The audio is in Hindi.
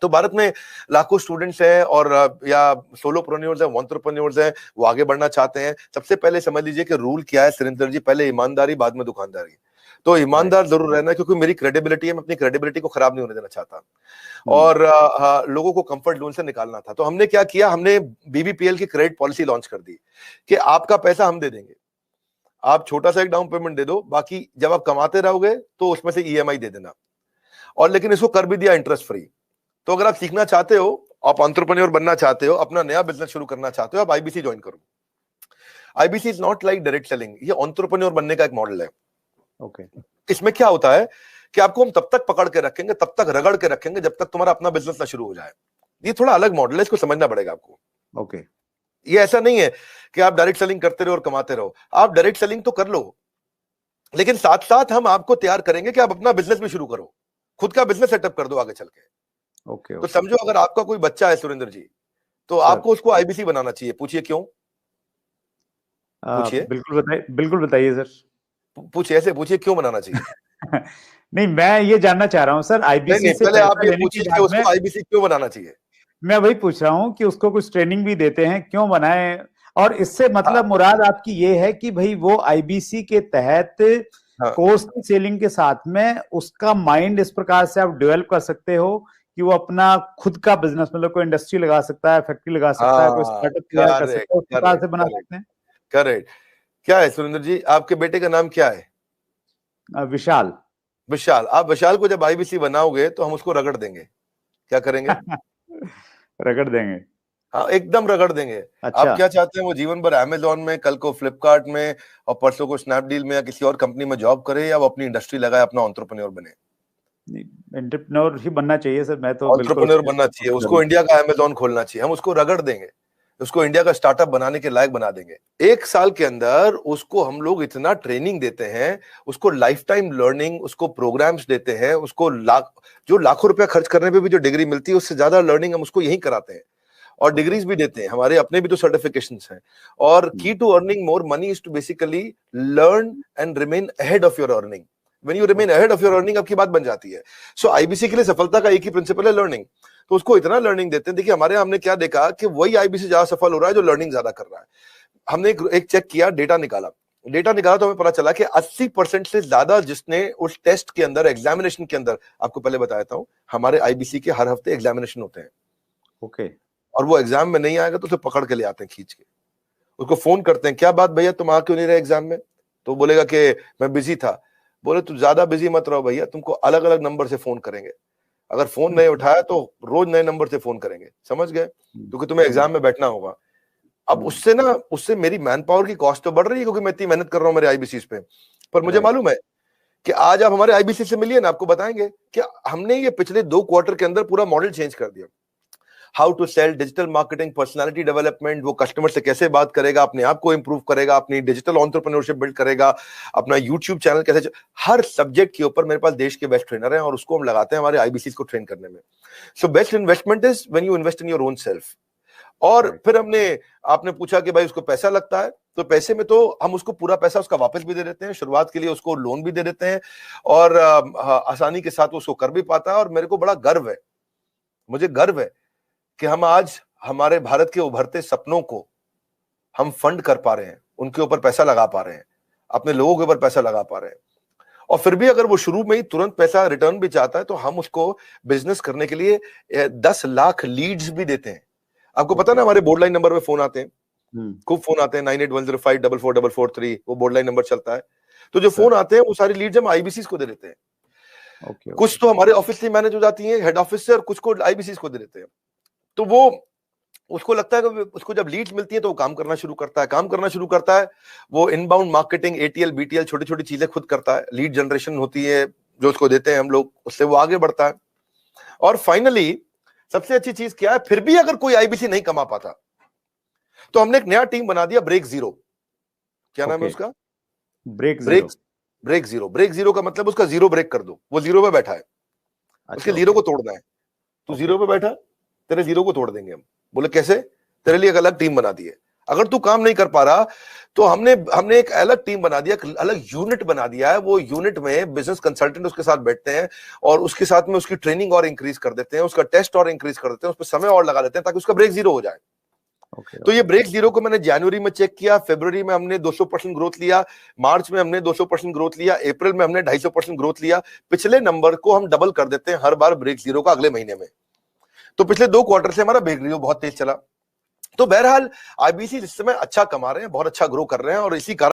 तो भारत में लाखों स्टूडेंट्स हैं और या सोलोप्रेन्योर्स हैं, एंटरप्रेन्योर्स हैं, वो आगे बढ़ना चाहते हैं। सबसे पहले समझ लीजिए कि रूल क्या है सुरेंद्र जी, पहले ईमानदारी बाद में दुकानदारी। तो ईमानदार जरूर रहना, क्योंकि मेरी क्रेडिबिलिटी है, मैं अपनी क्रेडिबिलिटी को खराब नहीं होने देना चाहता और लोगों को कंफर्ट जोन से निकालना था। तो हमने क्या किया, हमने बीबीपीएल की क्रेडिट पॉलिसी लॉन्च कर दी कि आपका पैसा हम दे देंगे, आप छोटा सा एक डाउन पेमेंट दे दो, बाकी जब आप कमाते रहोगे तो उसमें से ईएमआई दे देना। और लेकिन इसको कर भी दिया इंटरेस्ट फ्री। तो अगर आप सीखना चाहते हो, आप एंटरप्रेन्योर बनना चाहते हो, अपना नया बिजनेस शुरू करना चाहते हो, आप आईबीसी ज्वाइन करो। IBC is not like direct selling, ये एंटरप्रेन्योर बनने का एक मॉडल है। ओके। इसमें क्या होता है कि आपको हम तब तक पकड़ के रखेंगे, तब तक रगड़ के रखेंगे जब तक तुम्हारा अपना बिजनेस ना शुरू हो जाए। ये थोड़ा अलग मॉडल है, इसको समझना पड़ेगा आपको। ओके। ये ऐसा नहीं है कि आप डायरेक्ट सेलिंग करते रहो और कमाते रहो। आप डायरेक्ट सेलिंग तो कर लो, लेकिन साथ साथ हम आपको तैयार करेंगे कि आप अपना बिजनेस भी शुरू करो, खुद का बिजनेस सेटअप कर दो आगे चल के। ओके। तो समझो अगर आपका कोई बच्चा है सुरेंद्र जी, तो आपको उसको आईबीसी बनाना चाहिए। पूछिए क्यों? पूछिए। बिल्कुल बताइए सर। पूछिए, ऐसे पूछिए क्यों बनाना चाहिए। नहीं, मैं ये जानना चाह रहा हूँ सर, आईबीसी से पहले आप ये पूछिए कि उसको आईबीसी क्यों बनाना चाहिए। मैं वही पूछ रहा हूँ कि उसको कुछ ट्रेनिंग भी देते हैं, क्यों बनाए? और इससे मतलब मुराद आपकी ये है कि भाई वो आईबीसी के तहत कोर्स की सेलिंग के साथ में उसका माइंड इस प्रकार से आप डेवलप कर सकते हो कि वो अपना खुद का बिजनेस, मतलब कोई इंडस्ट्री लगा सकता है, फैक्ट्री लगा सकता है, कोई स्टार्टअप तैयार कर सकता है, उस प्रकार से बना सकते हैं। करेक्ट। क्या है सुरेंद्र जी, आपके बेटे का नाम क्या है? विशाल। विशाल। आप विशाल को जब आईबीसी बनाओगे तो हम उसको रगड़ देंगे। क्या करेंगे? रगड़ देंगे। हाँ, एकदम रगड़ देंगे। अच्छा। आप क्या चाहते हैं वो जीवन भर अमेजोन में, कल को फ्लिपकार्ट में और परसों को स्नैपडील में या किसी और कंपनी में जॉब करे, या वो अपनी इंडस्ट्री लगाए, अपना एंटरप्रेन्योर बने? एंटरप्रेन्योर ही बनना चाहिए सर। मैं तो एंटरप्रेन्योर बनना चाहिए, उसको इंडिया का अमेजोन खोलना चाहिए। हम उसको रगड़ देंगे, उसको इंडिया का स्टार्टअप बनाने के लायक बना देंगे। 1 साल के अंदर उसको हम लोग इतना ट्रेनिंग देते हैं, उसको लाइफ टाइम लर्निंग, उसको प्रोग्राम्स देते हैं, उसको जो लाखों रुपया खर्च करने पे भी जो डिग्री मिलती है उससे ज्यादा लर्निंग हम उसको यहीं कराते हैं। और डिग्रीज भी देते हैं, हमारे अपने भी तो सर्टिफिकेशंस हैं। और key to earning more money is to basically learn and remain ahead of your earning. When you remain ahead of your earning, आपकी बात बन जाती है। सो आईबीसी के लिए सफलता का एक ही प्रिंसिपल है, लर्निंग। तो उसको इतना लर्निंग देते हैं। देखिए हमारे हमने क्या देखा कि वही आईबीसी ज्यादा सफल हो रहा है जो लर्निंग ज्यादा कर रहा है। हमने एक चेक किया, डेटा निकाला तो हमें पता चला कि 80% से ज्यादा जिसने उस टेस्ट के अंदर, एग्जामिनेशन के अंदर, आपको पहले बताया हूं, हमारे आईबीसी के हर हफ्ते एग्जामिनेशन होते हैं। ओके। और वो एग्जाम में नहीं आएगा तो उसे पकड़ के ले आते हैं खींच के, उसको फोन करते हैं, क्या बात भैया तुम आ क्यों नहीं रहे एग्जाम में? तो बोलेगा कि मैं बिजी था। बोले तू ज्यादा बिजी मत रहो भैया, तुमको अलग अलग नंबर से फोन करेंगे, अगर फोन नहीं उठाया तो रोज नए नंबर से फोन करेंगे, समझ गए? क्योंकि तुम्हें एग्जाम में बैठना होगा। अब उससे मेरी मैन पावर की कॉस्ट तो बढ़ रही है, क्योंकि मैं इतनी मेहनत कर रहा हूं मेरे आईबीसी पे। पर मुझे मालूम है कि आज आप हमारे आईबीसी से मिलिए ना, आपको बताएंगे कि हमने ये पिछले 2 क्वार्टर के अंदर पूरा मॉडल चेंज कर दिया। How to sell, digital marketing, personality development, वो कस्टमर से कैसे बात करेगा, अपने आप को इंप्रूव करेगा, अपनी डिजिटल एंटरप्रेन्योरशिप बिल्ड करेगा, अपना यूट्यूब चैनल कैसे हर सब्जेक्ट के ऊपर मेरे पास देश के बेस्ट ट्रेनर हैं और उसको हम लगाते हैं हमारे आईबीसी को ट्रेन करने में। So best investment is when you invest in your own self. और फिर आपने पूछा कि भाई उसको पैसा लगता है, तो पैसे में तो हम उसको पूरा पैसा उसका वापस भी दे देते हैं, शुरुआत के लिए उसको लोन भी दे देते हैं और आसानी के साथ उसको कर भी पाता है। और मेरे को बड़ा गर्व है, मुझे गर्व है कि हम आज हमारे भारत के उभरते सपनों को हम फंड कर पा रहे हैं, उनके ऊपर पैसा लगा पा रहे हैं, अपने लोगों के ऊपर पैसा लगा पा रहे हैं। और फिर भी अगर वो शुरू में ही तुरंत पैसा रिटर्न भी चाहता है तो हम उसको बिजनेस करने के लिए 10 लाख लीड्स भी देते हैं। आपको पता ना हमारे बोर्ड लाइन नंबर पे फोन आते हैं, खूब फोन आते हैं, 9810544443, वो बोर्ड लाइन नंबर चलता है। तो जो फोन आते हैं वो सारी लीड्स हम आईबीसी को दे देते हैं। कुछ तो हमारे ऑफिस से मैनेज हो जाती है, हेड ऑफिस से, और कुछ को आईबीसी को दे देते हैं। तो वो उसको लगता है कि उसको जब लीड्स मिलती है तो वो काम करना शुरू करता है। वो इनबाउंड मार्केटिंग, एटीएल, बीटीएल, छोटी छोटी चीजें खुद करता है। लीड जनरेशन होती है जो उसको देते हैं हम लोग, उससे वो आगे बढ़ता है। और फाइनली सबसे अच्छी चीज क्या है, फिर भी अगर कोई आईबीसी नहीं कमा पाता तो हमने एक नया टीम बना दिया, ब्रेक जीरो। क्या नाम है उसका? Break zero. ब्रेक जीरो का मतलब उसका जीरो ब्रेक कर दो, वो जीरो पे बैठा है, उसके जीरो को तोड़ना है। तू जीरो पे बैठा, तेरे जीरो को तोड़ देंगे हम। बोले कैसे? तेरे लिए एक अलग टीम बना दी है, अगर तू काम नहीं कर पा रहा तो हमने एक अलग टीम बना दिया, अलग यूनिट बना दिया है। वो यूनिट में बिजनेस कंसल्टेंट उसके साथ बैठते हैं और उसके साथ में उसकी ट्रेनिंग और इंक्रीज कर देते हैं, उसका टेस्ट और इंक्रीज कर देते हैं, उस पर समय और लगा देते हैं ताकि उसका ब्रेक जीरो हो जाए। तो ये ब्रेक जीरो को मैंने जनवरी में चेक किया, फरवरी में हमने 200% ग्रोथ लिया, मार्च में हमने 200% ग्रोथ लिया, अप्रैल में हमने 250% ग्रोथ लिया। पिछले नंबर को हम डबल कर देते हैं हर बार ब्रेक जीरो का अगले महीने में। तो पिछले 2 क्वार्टर से हमारा ब्रेक जीरो बहुत तेज चला। तो बहरहाल आईबीसी इस समय अच्छा कमा रहे हैं, बहुत अच्छा ग्रो कर रहे हैं और इसी कारण